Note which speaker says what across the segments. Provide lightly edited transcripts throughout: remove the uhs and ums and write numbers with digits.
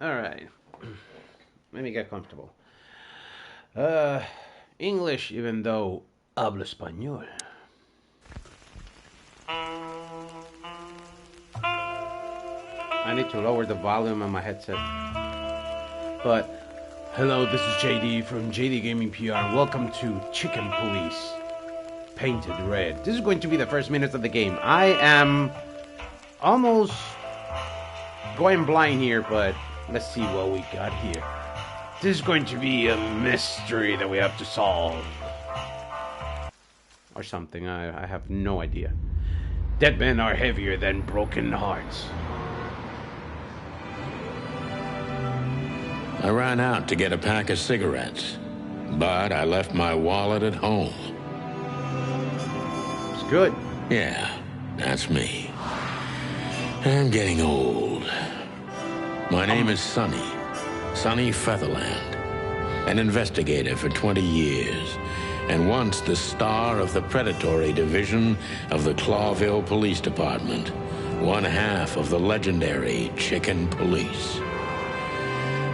Speaker 1: Alright. Let me get comfortable. English, even though hablo español. I need to lower the volume on my headset. But, hello, this is JD from JDGamingPR. Welcome to Chicken Police. Painted Red. This is going to be the first minutes of the game. I am almost going blind here, but let's see what we got here. This is going to be a mystery that we have to solve. Or something, I have no idea. Dead men are heavier than broken hearts.
Speaker 2: I ran out to get a pack of cigarettes, but I left my wallet at home.
Speaker 1: It's good.
Speaker 2: Yeah, that's me. I'm getting old. My name is Sonny Featherland, an investigator for 20 years, and once the star of the predatory division of the Clawville Police Department, one half of the legendary Chicken Police.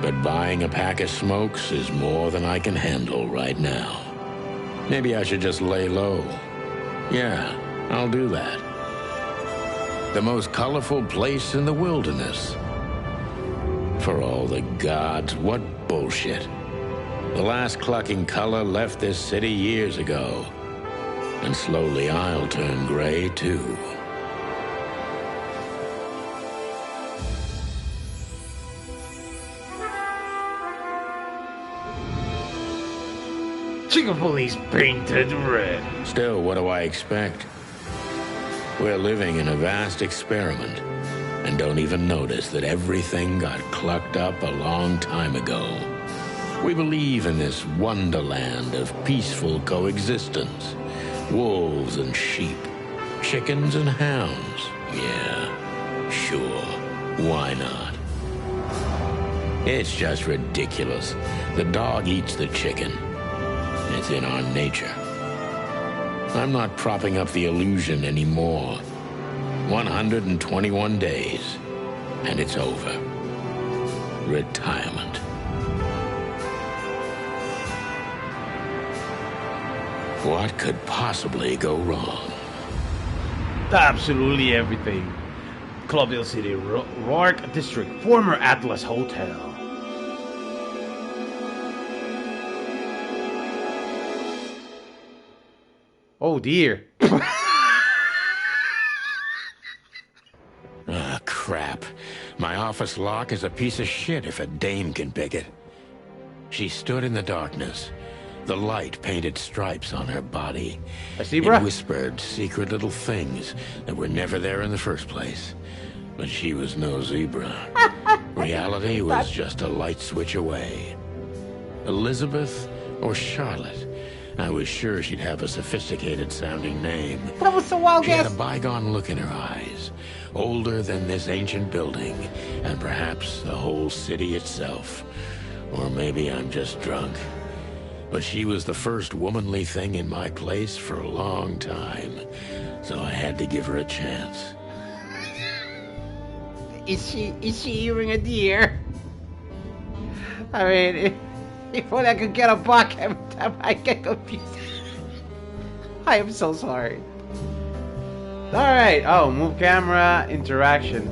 Speaker 2: But buying a pack of smokes is more than I can handle right now. Maybe I should just lay low. Yeah, I'll do that. The most colorful place in the wilderness. For all the gods, what bullshit. The last clucking color left this city years ago. And slowly I'll turn gray too.
Speaker 1: Chicken Police Painted Red.
Speaker 2: Still, what do I expect? We're living in a vast experiment, and don't even notice that everything got clucked up a long time ago. We believe in this wonderland of peaceful coexistence. Wolves and sheep, chickens and hounds. Yeah, sure, why not? It's just ridiculous. The dog eats the chicken. It's in our nature. I'm not propping up the illusion anymore. 121 days, and it's over. Retirement. What could possibly go wrong?
Speaker 1: Absolutely everything. Clawville City, Rourke District, former Atlas Hotel. Oh dear.
Speaker 2: Ah, crap. My office lock is a piece of shit if a dame can pick it. She stood in the darkness. The light painted stripes on her body.
Speaker 1: A zebra?
Speaker 2: It whispered secret little things that were never there in the first place. But she was no zebra. Reality was just a light switch away. Elizabeth or Charlotte? I was sure she'd have a sophisticated-sounding name.
Speaker 1: That was so wild,
Speaker 2: She had a bygone look in her eyes, older than this ancient building, and perhaps the whole city itself. Or maybe I'm just drunk. But she was the first womanly thing in my place for a long time, so I had to give her a chance.
Speaker 1: Is she eating a deer? I mean, if only I could get a buck every time I get confused. I am so sorry. Alright, oh, move camera, interaction.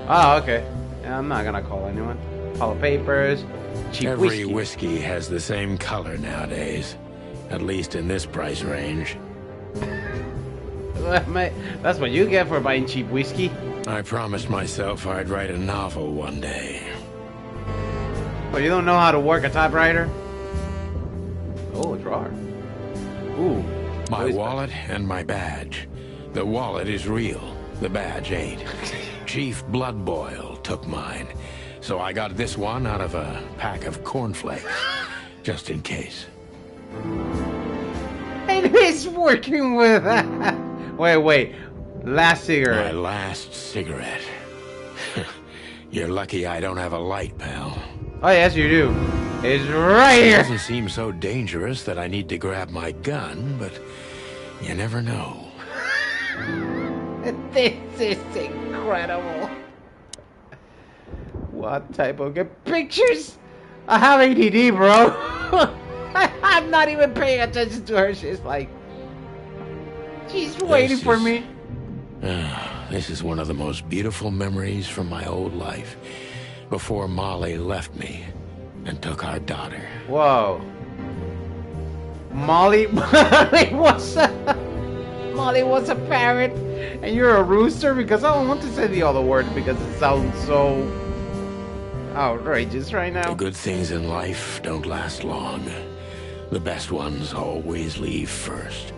Speaker 1: Oh, okay. I'm not gonna call anyone. Pile of papers, cheap
Speaker 2: Every whiskey has the same color nowadays, at least in this price range.
Speaker 1: That's what you get for buying cheap whiskey.
Speaker 2: I promised myself I'd write a novel one day.
Speaker 1: Oh, you don't know how to work a typewriter? Oh, a drawer. Ooh.
Speaker 2: My wallet and my badge. The wallet is real. The badge ain't. Chief Bloodboil took mine, so I got this one out of a pack of cornflakes, just in case.
Speaker 1: And he's working with... Wait. Last cigarette.
Speaker 2: My last cigarette. You're lucky I don't have a light, pal.
Speaker 1: Oh, yes, you do. It's right
Speaker 2: It
Speaker 1: here.
Speaker 2: doesn't seem so dangerous that I need to grab my gun, but you never know.
Speaker 1: This is incredible. What type of good pictures? I have ADD, bro. I'm not even paying attention to her. She's like, she's waiting for me.
Speaker 2: This is one of the most beautiful memories from my old life, before Molly left me and took our daughter.
Speaker 1: Whoa. Molly was a parrot, and you're a rooster? Because I don't want to say the other word because it sounds so outrageous right now.
Speaker 2: The good things in life don't last long. The best ones always leave first.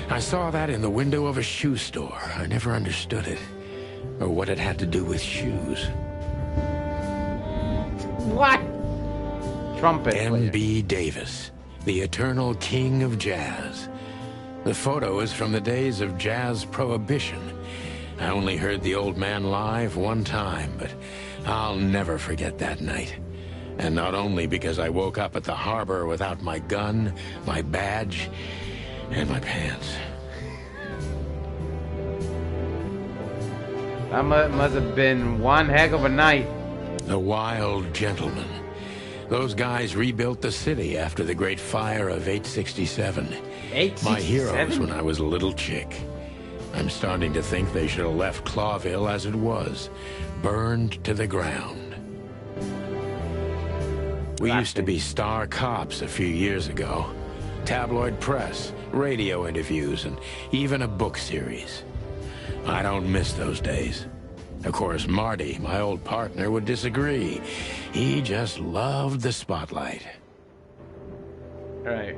Speaker 2: I saw that in the window of a shoe store. I never understood it, or what it had to do with shoes.
Speaker 1: What? Trumpet player.
Speaker 2: M.B. Davis, the eternal king of jazz. The photo is from the days of jazz prohibition. I only heard the old man live one time, but I'll never forget that night. And not only because I woke up at the harbor without my gun, my badge, and my pants.
Speaker 1: That must have been one heck of a night.
Speaker 2: The Wild Gentleman. Those guys rebuilt the city after the Great Fire of 867.
Speaker 1: 867?
Speaker 2: My heroes when I was a little chick. I'm starting to think they should have left Clawville as it was, burned to the ground. We used to be star cops a few years ago. Tabloid press, radio interviews, and even a book series. I don't miss those days. Of course, Marty, my old partner, would disagree. He just loved the spotlight.
Speaker 1: Alright.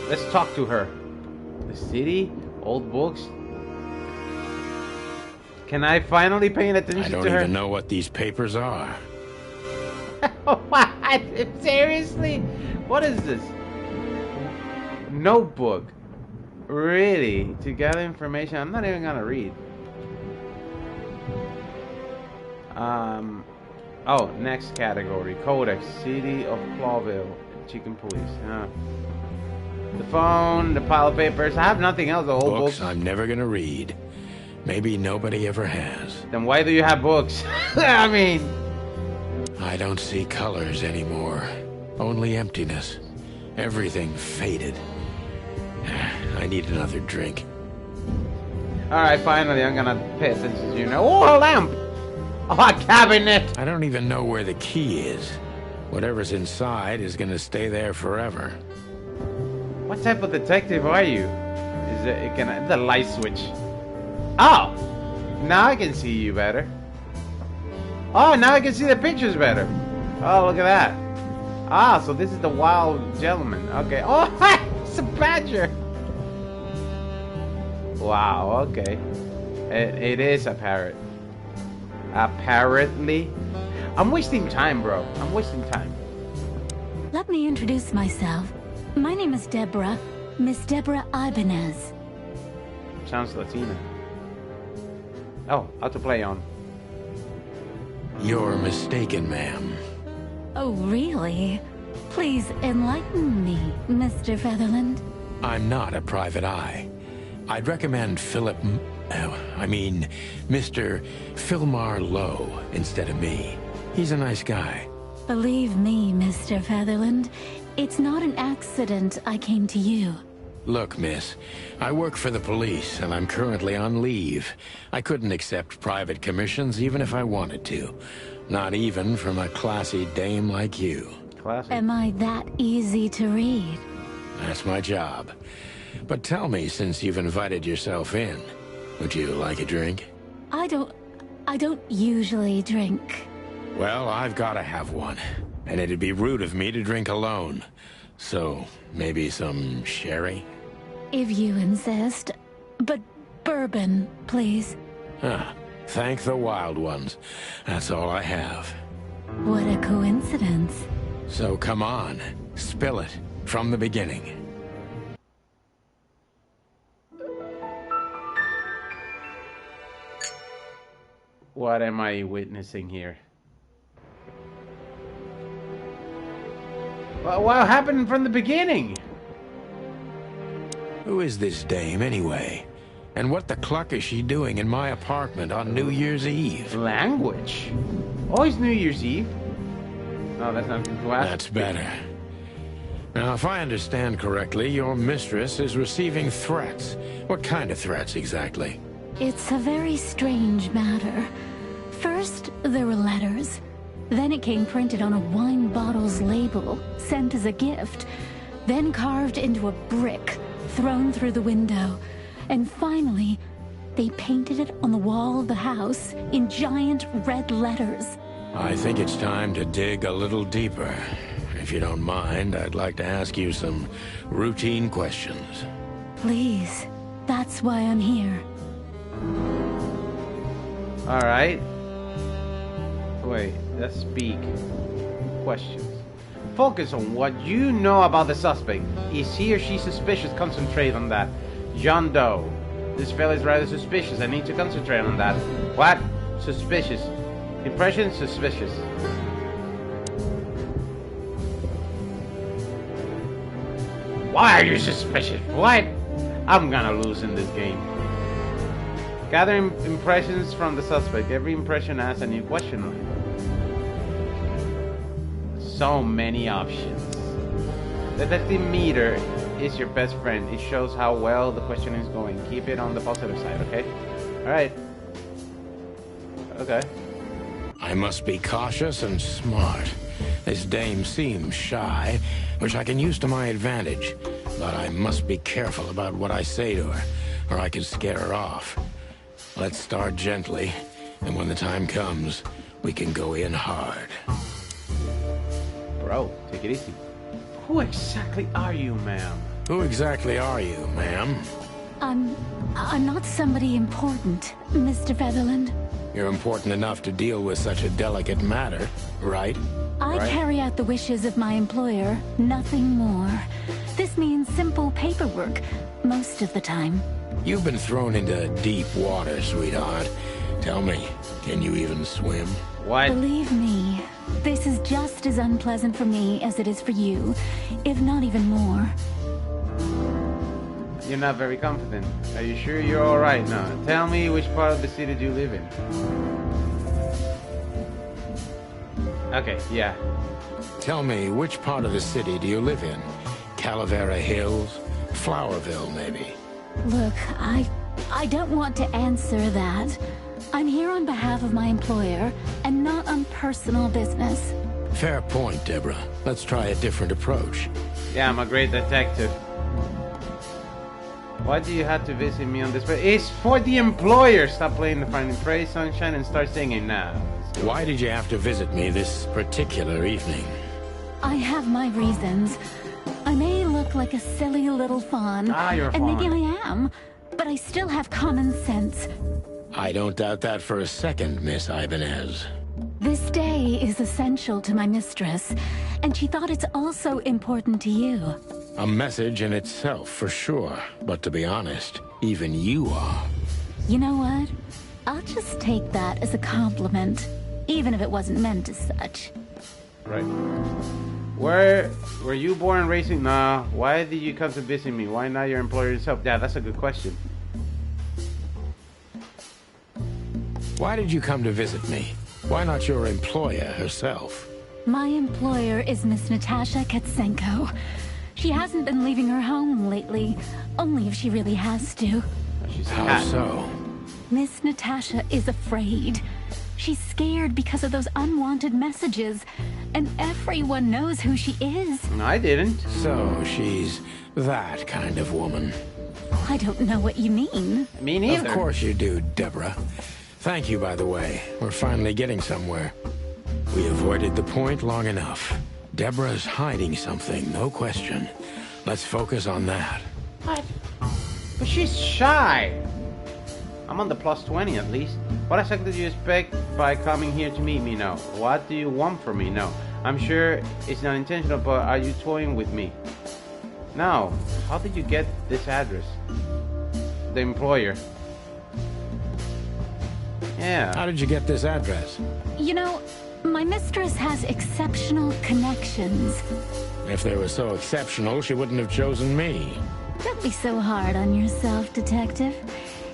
Speaker 1: Let's talk to her. The city? Old books? Can I finally pay attention to her?
Speaker 2: I don't even know what these papers are.
Speaker 1: What? Seriously? What is this? Notebook. Really? To gather information? I'm not even gonna read. Oh, next category. Codex. City of Clawville. Chicken Police. The phone, the pile of papers. I have nothing else. The whole
Speaker 2: Books
Speaker 1: book.
Speaker 2: I'm never gonna read. Maybe nobody ever has.
Speaker 1: Then why do you have books? I mean...
Speaker 2: I don't see colors anymore. Only emptiness. Everything faded. I need another drink.
Speaker 1: Alright, finally I'm gonna pay attention to you now. Oh, a lamp! Oh, a cabinet!
Speaker 2: I don't even know where the key is. Whatever's inside is gonna stay there forever.
Speaker 1: What type of detective are you? Is it the light switch? Oh! Now I can see you better. Oh, now I can see the pictures better. Oh, look at that. Ah, so this is the Wild Gentleman. Okay. Oh, it's a badger. Wow, okay. It is a parrot. Apparently. I'm wasting time, bro. I'm wasting time.
Speaker 3: Let me introduce myself. My name is Deborah. Miss Deborah Ibanez.
Speaker 1: Sounds Latina. Oh, how to play on.
Speaker 2: You're mistaken, ma'am.
Speaker 3: Oh, really? Please enlighten me, Mr. Featherland.
Speaker 2: I'm not a private eye. I'd recommend Mr. Philmar Lowe instead of me. He's a nice guy.
Speaker 3: Believe me, Mr. Featherland, it's not an accident I came to you.
Speaker 2: Look, miss, I work for the police, and I'm currently on leave. I couldn't accept private commissions even if I wanted to. Not even from a classy dame like you.
Speaker 1: Classy.
Speaker 3: Am I that easy to read?
Speaker 2: That's my job. But tell me, since you've invited yourself in, would you like a drink?
Speaker 3: I don't usually drink.
Speaker 2: Well, I've got to have one. And it'd be rude of me to drink alone. So, maybe some sherry?
Speaker 3: If you insist. But bourbon, please.
Speaker 2: Ah, thank the wild ones. That's all I have.
Speaker 3: What a coincidence.
Speaker 2: So come on, spill it from the beginning.
Speaker 1: What am I witnessing here? Well, what happened from the beginning?
Speaker 2: Who is this dame, anyway? And what the cluck is she doing in my apartment on New Year's Eve?
Speaker 1: Language? Oh, it's New Year's Eve. No, that's not good to ask.
Speaker 2: That's better. Now, if I understand correctly, your mistress is receiving threats. What kind of threats, exactly?
Speaker 3: It's a very strange matter. First, there were letters. Then it came printed on a wine bottle's label, sent as a gift. Then carved into a brick, thrown through the window. And finally, they painted it on the wall of the house in giant red letters.
Speaker 2: I think it's time to dig a little deeper. If you don't mind, I'd like to ask you some routine questions.
Speaker 3: Please, that's why I'm here.
Speaker 1: Alright. Wait, let's speak. Questions. Focus on what you know about the suspect. Is he or she suspicious? Concentrate on that. John Doe. This fella is rather suspicious. I need to concentrate on that. What? Suspicious. Impression? Suspicious. Why are you suspicious? What? I'm gonna lose in this game. Gather impressions from the suspect. Every impression asks a new question. So many options. Detective meter is your best friend. It shows how well the question is going. Keep it on the positive side, okay? Alright. Okay.
Speaker 2: I must be cautious and smart. This dame seems shy, which I can use to my advantage. But I must be careful about what I say to her, or I could scare her off. Let's start gently, and when the time comes, we can go in hard.
Speaker 1: Bro, take it easy. Who exactly are you, ma'am?
Speaker 2: Who exactly are you, ma'am?
Speaker 3: I'm not somebody important, Mr. Featherland.
Speaker 2: You're important enough to deal with such a delicate matter, right?
Speaker 3: I carry out the wishes of my employer, nothing more. This means simple paperwork, most of the time.
Speaker 2: You've been thrown into deep water, sweetheart. Tell me, can you even swim?
Speaker 1: What?
Speaker 3: Believe me, this is just as unpleasant for me as it is for you, if not even more.
Speaker 1: You're not very confident. Are you sure you're alright now? Tell me which part of the city do you live in? Okay, yeah.
Speaker 2: Tell me, which part of the city do you live in? Calavera Hills? Flowerville, maybe?
Speaker 3: Look, I don't want to answer that. I'm here on behalf of my employer, and not on personal business.
Speaker 2: Fair point, Deborah. Let's try a different approach.
Speaker 1: Yeah, I'm a great detective. Why do you have to visit me on this? It's for the employer. Stop playing the Finding Prey, Sunshine, and start singing now.
Speaker 2: Why did you have to visit me this particular evening?
Speaker 3: I have my reasons. I may look like a silly little fawn.
Speaker 1: You're a fawn.
Speaker 3: And maybe I am, but I still have common sense.
Speaker 2: I don't doubt that for a second, Miss Ibanez.
Speaker 3: This day is essential to my mistress, and she thought it's also important to you.
Speaker 2: A message in itself, for sure. But to be honest, even you are.
Speaker 3: You know what? I'll just take that as a compliment, even if it wasn't meant as such.
Speaker 1: Right. Where were you born and raised in? Nah. Why did you come to visit me? Why not your employer yourself? Yeah, that's a good question.
Speaker 2: Why did you come to visit me? Why not your employer herself?
Speaker 3: My employer is Miss Natasha Katsenko. She hasn't been leaving her home lately, only if she really has to.
Speaker 1: She's a
Speaker 2: How
Speaker 1: cat.
Speaker 2: so?
Speaker 3: Miss Natasha is afraid. She's scared because of those unwanted messages, and everyone knows who she is.
Speaker 1: No, I didn't.
Speaker 2: So she's that kind of woman.
Speaker 3: I don't know what you mean.
Speaker 1: Me neither.
Speaker 2: Of course you do, Deborah. Thank you, by the way. We're finally getting somewhere. We avoided the point long enough. Deborah's hiding something, no question. Let's focus on that.
Speaker 1: What? But she's shy. I'm on the plus 20 at least. What exactly do you expect by coming here to meet me now? What do you want from me? No. I'm sure it's not intentional, but are you toying with me? No. How did you get this address? The employer. Yeah.
Speaker 2: How did you get this address?
Speaker 3: You know, my mistress has exceptional connections.
Speaker 2: If they were so exceptional, she wouldn't have chosen me.
Speaker 3: Don't be so hard on yourself, Detective.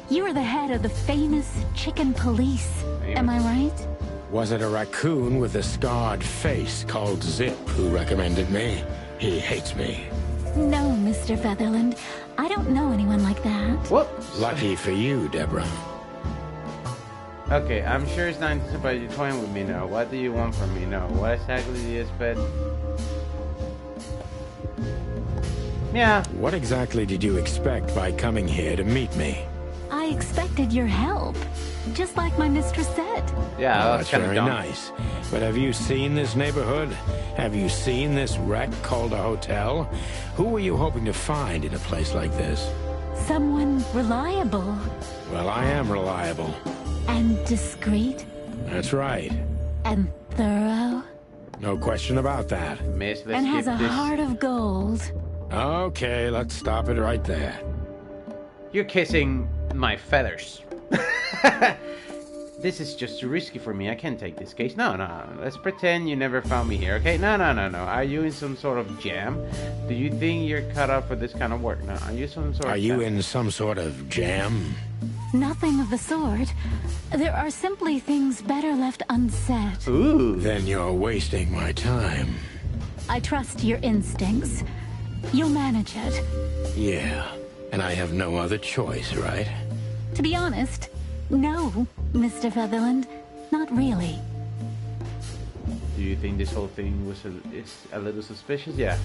Speaker 3: You are the head of the famous chicken police. Am I right?
Speaker 2: Was it a raccoon with a scarred face called Zip who recommended me? He hates me.
Speaker 3: No, Mr. Featherland. I don't know anyone like that.
Speaker 1: Whoops.
Speaker 2: Lucky for you, Deborah.
Speaker 1: Okay, I'm sure it's not anticipated you're toying with me now. What do you want from me now? What exactly do you expect? Yeah.
Speaker 2: What exactly did you expect by coming here to meet me?
Speaker 3: I expected your help. Just like my mistress said.
Speaker 1: Yeah,
Speaker 2: That's very nice. But have you seen this neighborhood? Have you seen this wreck called a hotel? Who were you hoping to find in a place like this?
Speaker 3: Someone reliable.
Speaker 2: Well, I am reliable.
Speaker 3: And discreet.
Speaker 2: That's right.
Speaker 3: And thorough.
Speaker 2: No question about that.
Speaker 1: Miss, let's
Speaker 3: And has
Speaker 1: skip
Speaker 3: a
Speaker 1: this.
Speaker 3: heart of gold.
Speaker 2: Okay, let's stop it right there.
Speaker 1: You're kissing my feathers. This is just too risky for me. I can't take this case. No. Let's pretend you never found me here, okay? No. Are you in some sort of jam? Do you think you're cut out for this kind of work? No. Are you some sort of...
Speaker 2: Are you in some sort of jam?
Speaker 3: Nothing of the sort. There are simply things better left unsaid.
Speaker 1: Ooh.
Speaker 2: Then you're wasting my time.
Speaker 3: I trust your instincts. You'll manage it.
Speaker 2: Yeah, and I have no other choice, right?
Speaker 3: To be honest, no, Mr. Featherland. Not really.
Speaker 1: Do you think this whole thing is a little suspicious? Yeah.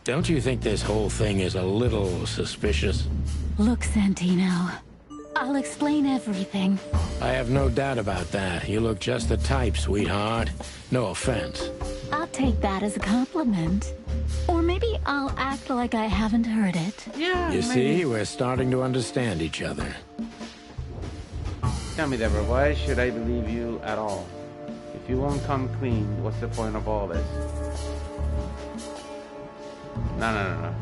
Speaker 2: Don't you think this whole thing is a little suspicious?
Speaker 3: Look, Santino. I'll explain everything.
Speaker 2: I have no doubt about that. You look just the type, sweetheart. No offense.
Speaker 3: I'll take that as a compliment. Or maybe I'll act like I haven't heard it.
Speaker 1: Yeah.
Speaker 2: You see, we're starting to understand each other.
Speaker 1: Tell me, Deborah, why should I believe you at all? If you won't come clean, what's the point of all this? No.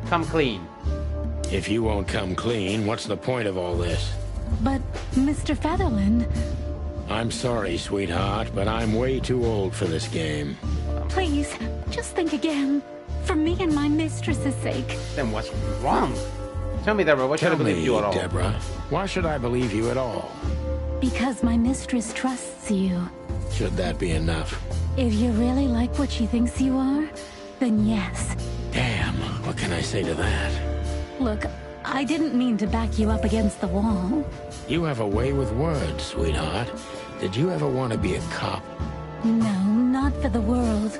Speaker 1: Come clean.
Speaker 2: If you won't come clean, what's the point of all this?
Speaker 3: But, Mr. Featherland...
Speaker 2: I'm sorry, sweetheart, but I'm way too old for this game.
Speaker 3: Please, just think again. For me and my mistress's sake.
Speaker 1: Then what's wrong? Tell me, Deborah, why should I believe you at all?
Speaker 2: Deborah, why should I believe you at all?
Speaker 3: Because my mistress trusts you.
Speaker 2: Should that be enough?
Speaker 3: If you really like what she thinks you are, then yes.
Speaker 2: Damn, what can I say to that?
Speaker 3: Look, I didn't mean to back you up against the wall.
Speaker 2: You have a way with words, sweetheart. Did you ever want to be a cop?
Speaker 3: No, not for the world.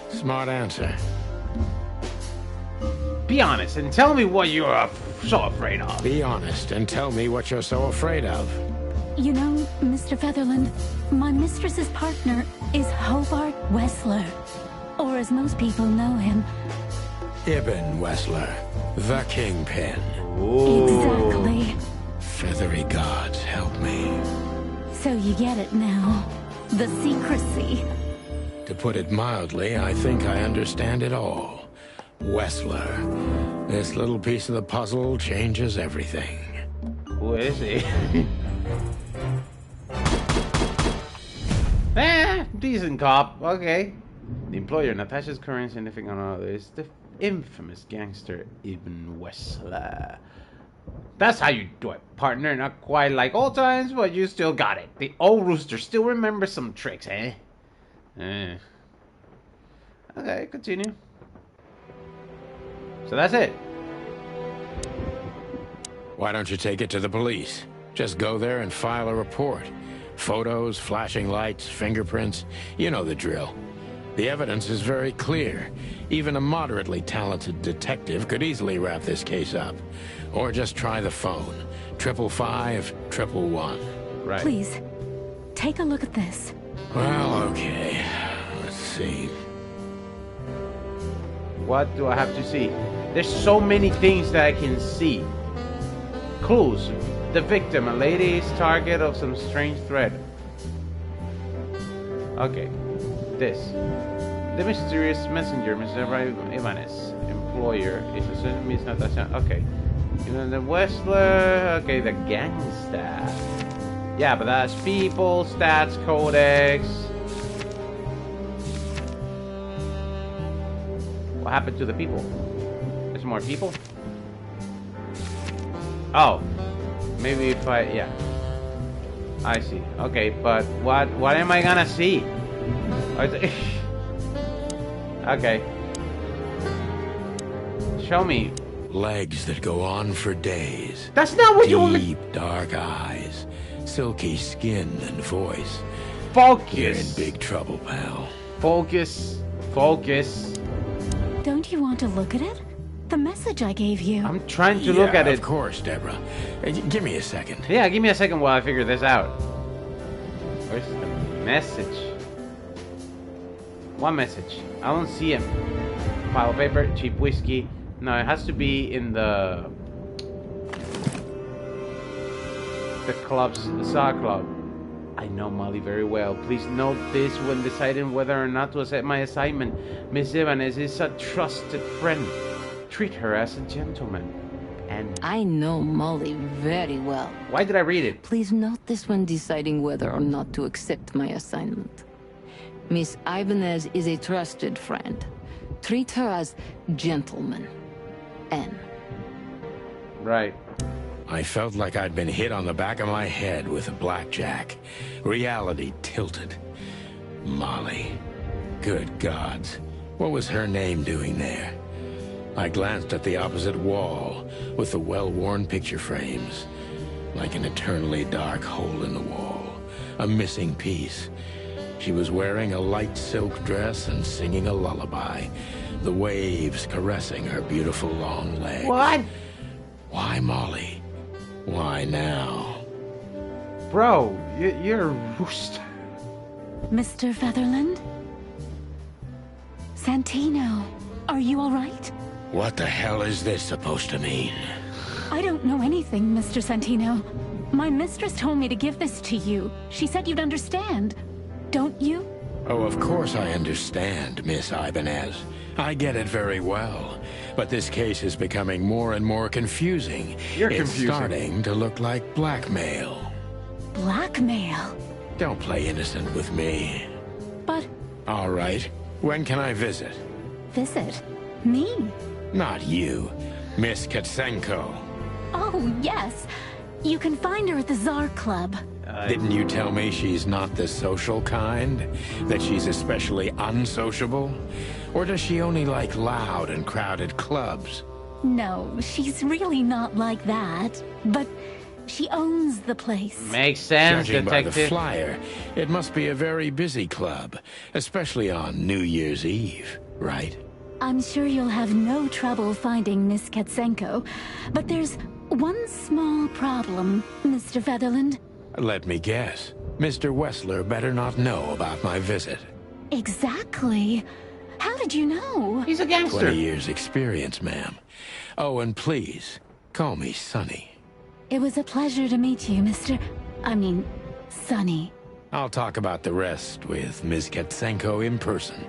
Speaker 2: Smart answer.
Speaker 1: Be honest and tell me what you're so afraid of.
Speaker 2: Be honest and tell me what you're so afraid of.
Speaker 3: You know, Mr. Featherland, my mistress's partner is Hobart Wessler. Or as most people know him...
Speaker 2: Ibn Wessler, the Kingpin.
Speaker 1: Ooh.
Speaker 3: Exactly.
Speaker 2: Feathery gods, help me.
Speaker 3: So you get it now. The secrecy.
Speaker 2: To put it mildly, I think I understand it all. Wessler. This little piece of the puzzle changes everything.
Speaker 1: Who is he? Decent cop. Okay. The employer, Natasha's current significant other, is the infamous gangster Ibn Wessler. That's how you do it, partner. Not quite like old times, but you still got it. The old rooster still remembers some tricks, eh? Okay, continue. So that's it.
Speaker 2: Why don't you take it to the police? Just go there and file a report. Photos, flashing lights, fingerprints. You know the drill. The evidence is very clear. Even a moderately talented detective could easily wrap this case up. Or just try the phone. 555-111.
Speaker 1: Right.
Speaker 3: Please, take a look at this.
Speaker 2: Well, okay. Let's see.
Speaker 1: What do I have to see? There's so many things that I can see. Clues. The victim, a lady, is target of some strange threat. Okay. This. The mysterious messenger, Mr. Ibanez. Employer is a Miss Natasha. Okay. You know, the Wessler. Okay, the gangster. Yeah, but that's people, stats, codex. What happened to the people? There's more people. Oh, maybe if yeah. I see. Okay, but what am I gonna see? Okay. Show me.
Speaker 2: Legs that go on for days.
Speaker 1: That's not what you want me.
Speaker 2: Deep, dark eyes, silky skin and voice.
Speaker 1: Focus.
Speaker 2: You're in big trouble, pal.
Speaker 1: Focus. Focus.
Speaker 3: Don't you want to look at it? The message I gave you.
Speaker 1: I'm trying to look at it.
Speaker 2: Of course, Deborah. Give me a second.
Speaker 1: Yeah, give me a second while I figure this out. Where's the message? What message? I don't see him. Pile of paper, cheap whiskey. No, it has to be in the club's saw club. I know Molly very well. Please note this when deciding whether or not to accept my assignment. Miss Ibanez is a trusted friend. Treat her as a gentleman. And
Speaker 4: I know Molly very well.
Speaker 1: why did I read it?
Speaker 4: Please note this when deciding whether or not to accept my assignment. Miss Ibanez is a trusted friend. Treat her as gentleman. N.
Speaker 1: Right.
Speaker 2: I felt like I'd been hit on the back of my head with a blackjack. Reality tilted. Molly. Good gods. What was her name doing there? I glanced at the opposite wall with the well-worn picture frames. Like an eternally dark hole in the wall. A missing piece. She was wearing a light silk dress and singing a lullaby. The waves caressing her beautiful long legs.
Speaker 1: What?
Speaker 2: Why Molly? Why now?
Speaker 1: Bro, you're a rooster.
Speaker 3: Mr. Featherland? Santino, are you all right?
Speaker 2: What the hell is this supposed to mean?
Speaker 3: I don't know anything, Mr. Santino. My mistress told me to give this to you. She said you'd understand. Don't you?
Speaker 2: Oh, of course I understand, Miss Ibanez. I get it very well. But this case is becoming more and more confusing.
Speaker 1: You're
Speaker 2: It's
Speaker 1: confusing.
Speaker 2: starting to look like blackmail.
Speaker 3: Blackmail?
Speaker 2: Don't play innocent with me.
Speaker 3: But
Speaker 2: All right. When can I visit?
Speaker 3: visit me?
Speaker 2: Not you. Miss Katsenko.
Speaker 3: Oh, yes. You can find her at the Tsar Club.
Speaker 2: Didn't you tell me she's not the social kind? That she's especially unsociable? Or does she only like loud and crowded clubs?
Speaker 3: No, she's really not like that. But she owns the place.
Speaker 1: Makes sense,
Speaker 2: Judging by the
Speaker 1: detective.
Speaker 2: flyer, it must be a very busy club, especially on New Year's Eve, right?
Speaker 3: I'm sure you'll have no trouble finding Miss Katsenko. But there's one small problem, Mr. Featherland.
Speaker 2: Let me guess. Mr. Wessler better not know about my visit.
Speaker 3: Exactly. How did you know?
Speaker 1: He's a gangster.
Speaker 2: 20 years experience, ma'am. Oh, and please, call me Sonny.
Speaker 3: It was a pleasure to meet you, Sonny.
Speaker 2: I'll talk about the rest with Ms. Katsenko in person.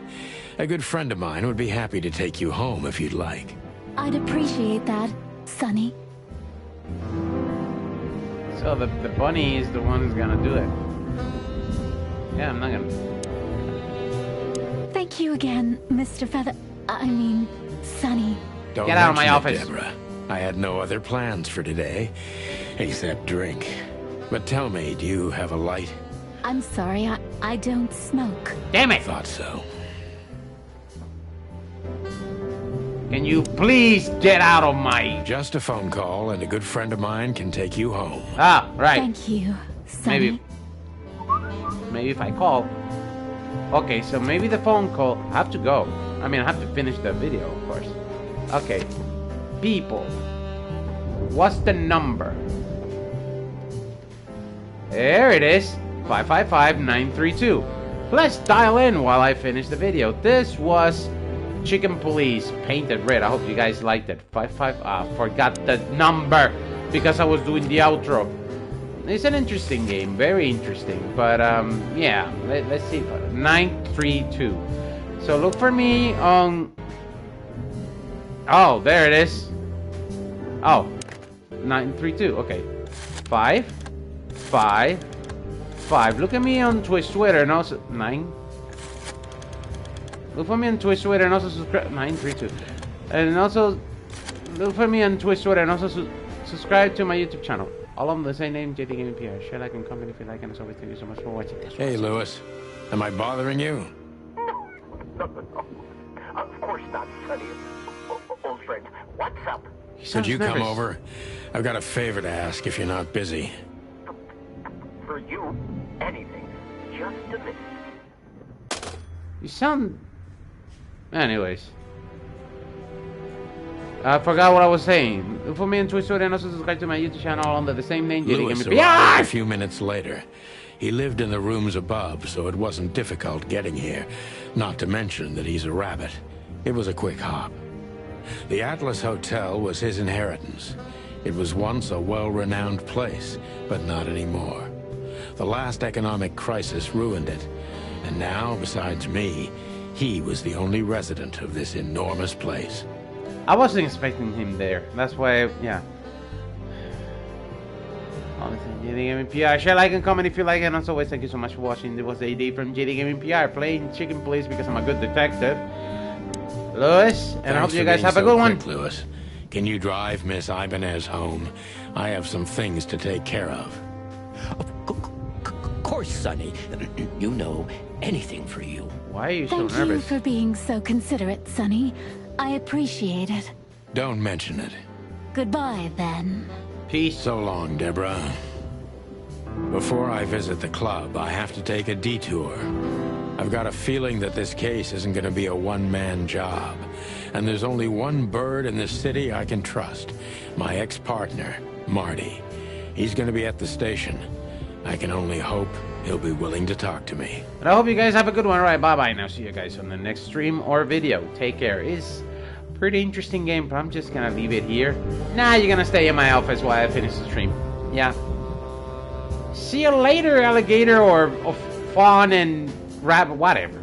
Speaker 2: A good friend of mine would be happy to take you home if you'd like.
Speaker 3: I'd appreciate that, Sonny.
Speaker 1: So the bunny is the one who's gonna do it. Yeah, I'm not gonna.
Speaker 3: Thank you again, Mr. Sonny.
Speaker 2: Don't
Speaker 1: Get out of my
Speaker 2: mention it,
Speaker 1: office.
Speaker 2: Deborah. I had no other plans for today, except drink. But tell me, do you have a light?
Speaker 3: I'm sorry, I don't smoke.
Speaker 1: Damn it!
Speaker 2: Thought so.
Speaker 1: Can you please get out of my...
Speaker 2: Just a phone call, and a good friend of mine can take you home.
Speaker 1: Ah, right.
Speaker 3: Thank you, Sonny.
Speaker 1: Maybe if I call. Okay, so maybe the phone call. I have to go. I mean, I have to finish the video, of course. Okay. People. What's the number? There it is. 555-932. Let's dial in while I finish the video. This was Chicken Police Painted Red. I hope you guys liked it. 55. Forgot the number because I was doing the outro. It's an interesting game, very interesting. But yeah, let's see. 932. So look for me on. Oh, there it is. Oh, 932. Okay, 555. Look at me on Twitch, Twitter, and also 9. Look for me on Twitch, Twitter, and also subscribe. 932. And also look for me on Twitch, Twitter, and also subscribe to my YouTube channel. All of them the same name, JDGamingPR. Share, like, and comment if you like, and as always, thank you so much for watching.
Speaker 2: Hey, Lewis. Am I bothering you?
Speaker 5: No. Of course not, Sonny. Old friend, what's up?
Speaker 2: Could you come over? I've got a favor to ask if you're not busy.
Speaker 5: For you, anything. Just a minute.
Speaker 1: You sound... Anyways. I forgot what I was saying. Look for me on Twitch, Twitter, and also subscribe to my YouTube channel under the same name,
Speaker 2: Lewis arrived a few minutes later. He lived in the rooms above, so it wasn't difficult getting here. Not to mention that he's a rabbit. It was a quick hop. The Atlas Hotel was his inheritance. It was once a well-renowned place, but not anymore. The last economic crisis ruined it. And now, besides me, he was the only resident of this enormous place.
Speaker 1: I wasn't expecting him there. That's why, yeah. JDGamingPR. Share, like, and comment if you like it. And as always, thank you so much for watching. It was AD from JDGamingPR playing Chicken Police because I'm a good detective. Lewis, and I hope you guys have a good one.
Speaker 2: Lewis, can you drive Miss Ibanez home? I have some things to take care of.
Speaker 6: Of course, Sonny. You know, anything for you.
Speaker 1: Why are you so
Speaker 3: nervous? Thank you for being so considerate, Sonny. I appreciate it.
Speaker 2: Don't mention it.
Speaker 3: Goodbye, then.
Speaker 1: Peace.
Speaker 2: So long, Deborah. Before I visit the club, I have to take a detour. I've got a feeling that this case isn't going to be a one-man job. And there's only one bird in this city I can trust. My ex-partner, Marty. He's going to be at the station. I can only hope he'll be willing to talk to me.
Speaker 1: And I hope you guys have a good one. All right, bye-bye. Now see you guys on the next stream or video. Take care. It's a pretty interesting game, but I'm just going to leave it here. Nah, you're going to stay in my office while I finish the stream. Yeah. See you later, alligator or fawn and rabbit. Whatever.